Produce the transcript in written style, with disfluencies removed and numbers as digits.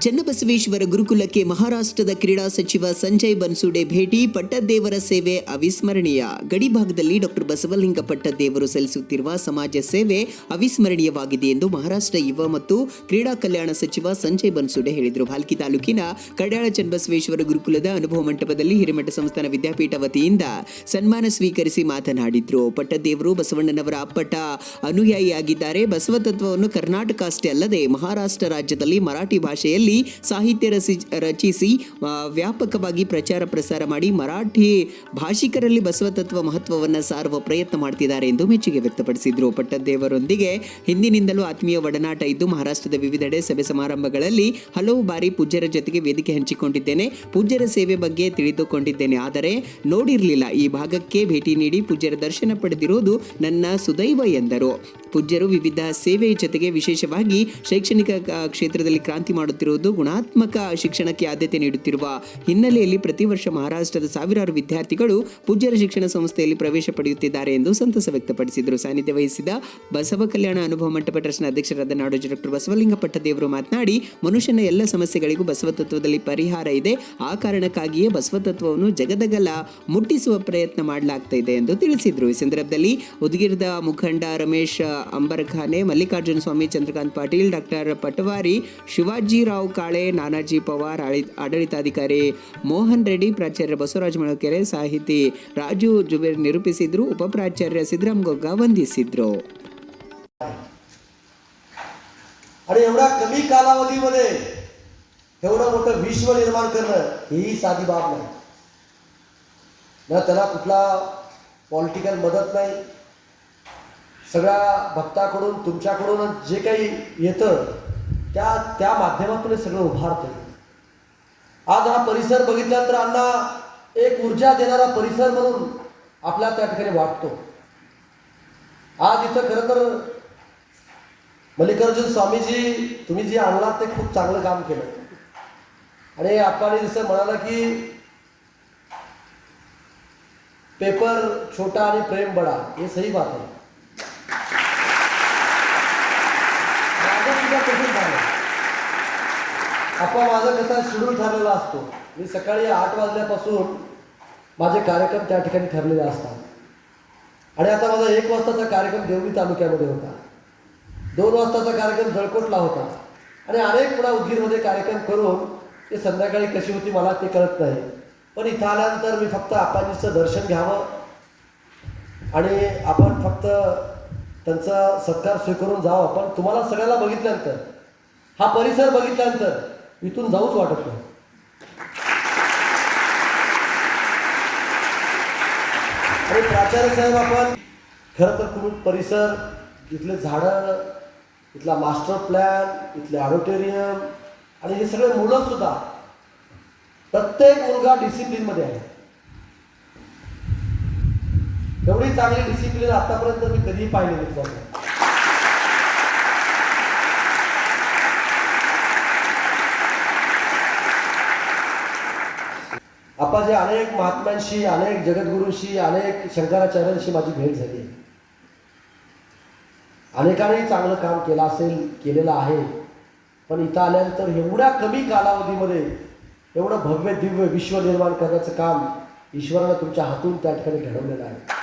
ಚನ್ನಬಸವೇಶ್ವರ ಗುರುಕುಲಕ್ಕೆ ಮಹಾರಾಷ್ಟ್ರದ ಕ್ರೀಡಾ ಸಚಿವ ಸಂಜಯ್ ಬನ್ಸುಡೆ ಭೇಟಿ. ಪಟ್ಟದೇವರ ಸೇವೆ ಅವಿಸ್ಮರಣೀಯ. ಗಡಿಭಾಗದಲ್ಲಿ ಡಾಕ್ಟರ್ ಬಸವಲಿಂಗ ಪಟ್ಟದೇವರು ಸಲ್ಲಿಸುತ್ತಿರುವ ಸಮಾಜ ಸೇವೆ ಅವಿಸ್ಮರಣೀಯವಾಗಿದೆ ಎಂದು ಮಹಾರಾಷ್ಟ್ರ ಯುವ ಮತ್ತು ಕ್ರೀಡಾ ಕಲ್ಯಾಣ ಸಚಿವ ಸಂಜಯ್ ಬನ್ಸುಡೆ ಹೇಳಿದರು. ಭಾಲ್ಕಿ ತಾಲೂಕಿನ ಕಡ್ಯಾಳ ಚನ್ನಬಸವೇಶ್ವರ ಗುರುಕುಲದ ಅನುಭವ ಮಂಟಪದಲ್ಲಿ ಹಿರೇಮಠ ಸಂಸ್ಥಾನ ವಿದ್ಯಾಪೀಠ ವತಿಯಿಂದ ಸನ್ಮಾನ ಸ್ವೀಕರಿಸಿ ಮಾತನಾಡಿದ್ರು. ಪಟ್ಟದೇವರು ಬಸವಣ್ಣನವರ ಅಪ್ಪಟ ಅನುಯಾಯಿಯಾಗಿದ್ದಾರೆ. ಬಸವ ತತ್ವವನ್ನು ಕರ್ನಾಟಕ ಅಷ್ಟೇ ಅಲ್ಲದೆ ಮಹಾರಾಷ್ಟ್ರ ರಾಜ್ಯದಲ್ಲಿ ಮರಾಠಿ ಭಾಷೆಯಲ್ಲಿ ಸಾಹಿತ್ಯ ರಚಿಸಿ ವ್ಯಾಪಕವಾಗಿ ಪ್ರಚಾರ ಪ್ರಸಾರ ಮಾಡಿ ಮರಾಠಿ ಭಾಷಿಕರಲ್ಲಿ ಬಸವ ತತ್ವ ಮಹತ್ವವನ್ನು ಸಾರುವ ಪ್ರಯತ್ನ ಮಾಡ್ತಿದ್ದಾರೆ ಎಂದು ಮೆಚ್ಚುಗೆ ವ್ಯಕ್ತಪಡಿಸಿದರು. ಪಟ್ಟದೇವರೊಂದಿಗೆ ಹಿಂದಿನಿಂದಲೂ ಆತ್ಮೀಯ ಒಡನಾಟ ಇದ್ದು ಮಹಾರಾಷ್ಟ್ರದ ವಿವಿಧೆಡೆ ಸಭೆ ಸಮಾರಂಭಗಳಲ್ಲಿ ಹಲವು ಬಾರಿ ಪೂಜ್ಯರ ಜೊತೆಗೆ ವೇದಿಕೆ ಹಂಚಿಕೊಂಡಿದ್ದೇನೆ. ಪೂಜ್ಯರ ಸೇವೆ ಬಗ್ಗೆ ತಿಳಿದುಕೊಂಡಿದ್ದೇನೆ, ಆದರೆ ನೋಡಿರಲಿಲ್ಲ. ಈ ಭಾಗಕ್ಕೆ ಭೇಟಿ ನೀಡಿ ಪೂಜ್ಯರ ದರ್ಶನ ಪಡೆದಿರುವುದು ನನ್ನ ಸುದೈವ ಎಂದರು. ಪೂಜ್ಯರು ವಿವಿಧ ಸೇವೆ ಜೊತೆಗೆ ವಿಶೇಷವಾಗಿ ಶೈಕ್ಷಣಿಕ ಕ್ಷೇತ್ರದಲ್ಲಿ ಕ್ರಾಂತಿ ಮಾಡುತ್ತಿರುವುದು, ಗುಣಾತ್ಮಕ ಶಿಕ್ಷಣಕ್ಕೆ ಆದ್ಯತೆ ನೀಡುತ್ತಿರುವ ಹಿನ್ನೆಲೆಯಲ್ಲಿ ಪ್ರತಿ ವರ್ಷ ಮಹಾರಾಷ್ಟ್ರದ ಸಾವಿರಾರು ವಿದ್ಯಾರ್ಥಿಗಳು ಪೂಜ್ಯರ ಶಿಕ್ಷಣ ಸಂಸ್ಥೆಯಲ್ಲಿ ಪ್ರವೇಶ ಪಡೆಯುತ್ತಿದ್ದಾರೆ ಎಂದು ಸಂತಸ ವ್ಯಕ್ತಪಡಿಸಿದರು. ಸಾನ್ನಿಧ್ಯ ವಹಿಸಿದ ಬಸವ ಕಲ್ಯಾಣ ಅನುಭವ ಮಂಟಪ ಟ್ರಸ್ಟ್ನ ಅಧ್ಯಕ್ಷರಾದ ನಾಡೋಜ ಡಾಕ್ಟರ್ ಬಸವಲಿಂಗ ಪಟ್ಟದೇವರು ಮಾತನಾಡಿ, ಮನುಷ್ಯನ ಎಲ್ಲ ಸಮಸ್ಯೆಗಳಿಗೂ ಬಸವ ತತ್ವದಲ್ಲಿ ಪರಿಹಾರ ಇದೆ. ಆ ಕಾರಣಕ್ಕಾಗಿಯೇ ಬಸವ ತತ್ವವನ್ನು ಜಗದಗಲ ಮುಟ್ಟಿಸುವ ಪ್ರಯತ್ನ ಮಾಡಲಾಗ್ತಾ ಇದೆ ಎಂದು ತಿಳಿಸಿದರು. ಈ ಸಂದರ್ಭದಲ್ಲಿ ಉದಗಿರದ ಮುಖಂಡ ರಮೇಶ್ ಅಂಬರ್ಖಾನೆ, ಮಲ್ಲಿಕಾರ್ಜುನ ಸ್ವಾಮಿ, ಚಂದ್ರಕಾಂತ್ ಪಾಟೀಲ್, ಡಾಕ್ಟರ್ ಪಟವಾರಿ, ಶಿವಾಜಿರಾವ್ ಕಾಳೆ, ನಾನಾಜಿ ಪವಾರ್, ಆಡಳಿತಾಧಿಕಾರಿ ಮೋಹನ್ ರೆಡ್ಡಿ, ಪ್ರಾಚಾರ್ಯ ಬಸವರಾಜ ಮಳಕೆರೆ, ಸಾಹಿತಿ ರಾಜು ಜುಬೇರ್ ನಿರೂಪಿಸಿದ್ರು. उपप्राचार्य सिद्धराम गोग्गा वंदिसिದ್ರು. आणि एवढा कमी कालावधीमध्ये एवढं मोठं विश्व निर्माण करणं ही साधी बाब नाही ना. त्याला कुठला पॉलिटिकल मदत नाही. सगळ्या भक्ताकडून तुमच्याकडून जे काही येतं त्या माध्यमातून सगळं उभारतं. आज हा परिसर बघितल्यानंतर अण्णा एक ऊर्जा देणारा परिसर म्हणून आपल्या त्या ठिकाणी वाटतो. आज इथं खरं तर मल्लिकार्जुन स्वामीजी तुम्ही जे आणलात ते खूप चांगलं काम केलं. आणि आपण जसं म्हणाला की पेपर छोटा आणि प्रेम बडा, हे सही बात आहे. आपण माझा कसा शेड्यूल ठरलेला असतो. मी सकाळी 8 वाजल्यापासून माझे कार्यक्रम त्या ठिकाणी ठरलेले असतात. आणि आता माझा 1 वाजताचा कार्यक्रम देवळी तालुक्यामध्ये होता, 2 वाजताचा कार्यक्रम जळकोटला होता आणि अनेक पुन्हा उदगीरमध्ये कार्यक्रम करून ते संध्याकाळी कशी होती मला ते कळत नाही. पण इथं आल्यानंतर मी फक्त आपांचं दर्शन घ्यावं आणि आपण फक्त त्यांचा सत्कार स्वीकारून जावं. पण तुम्हाला सगळ्याला बघितल्यानंतर, हा परिसर बघितल्यानंतर इथून जाऊच वाटत नाही. आणि प्राचार्य साहेब, आपण खरं तर तुम्ही परिसर, इथले झाडं, इथला मास्टर प्लॅन, इथले ऑडिटोरियम आणि हे सगळे मुलं सुद्धा, प्रत्येक मुलगा डिसिप्लिनमध्ये आहे. एवढी चांगली डिसिप्लिन आतापर्यंत मी कधीही पाहिली नाही. आपाजी अनेक महात्म्यांशी, अनेक जगद्गुरूंशी, अनेक शंकराचार्यांशी माझी भेट झाली. अनेकांनी चांगलं काम केलेलं आहे. पण इथं आल्यानंतर एवढ्या कमी कालावधीमध्ये एवढं भव्य दिव्य विश्व निर्माण करण्याचं काम ईश्वरानं तुमच्या हातून त्या ठिकाणी घडवलेलं आहे.